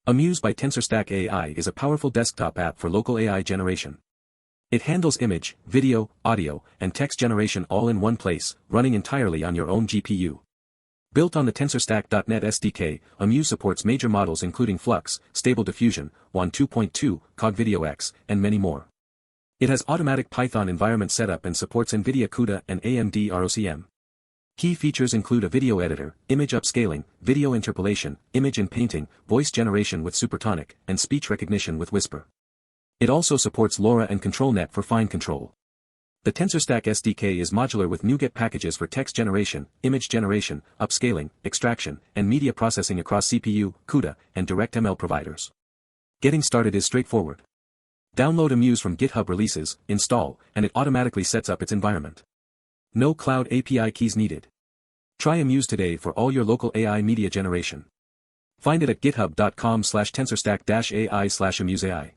Amuse by TensorStack AI is a powerful desktop app for local AI generation. It handles image, video, audio, and text generation all in one place, running entirely on your own GPU. Built on the TensorStack .NET SDK, Amuse supports major models including FLUX, Stable Diffusion, Qwen 2.2, CogVideoX, and many more. It has automatic Python environment setup and supports NVIDIA CUDA and AMD ROCm. Key features include a video editor, image upscaling, video interpolation, image inpainting, voice generation with Supertonic, and speech recognition with Whisper. It also supports LoRA and ControlNet for fine control. The TensorStack SDK is modular with NuGet packages for text generation, image generation, upscaling, extraction, and media processing across CPU, CUDA, and DirectML providers. Getting started is straightforward. Download Amuse from GitHub releases, install, and it automatically sets up its environment. No cloud API keys needed. Try Amuse today for all your local AI media generation. Find it at github.com/tensorstack-ai/amuseai.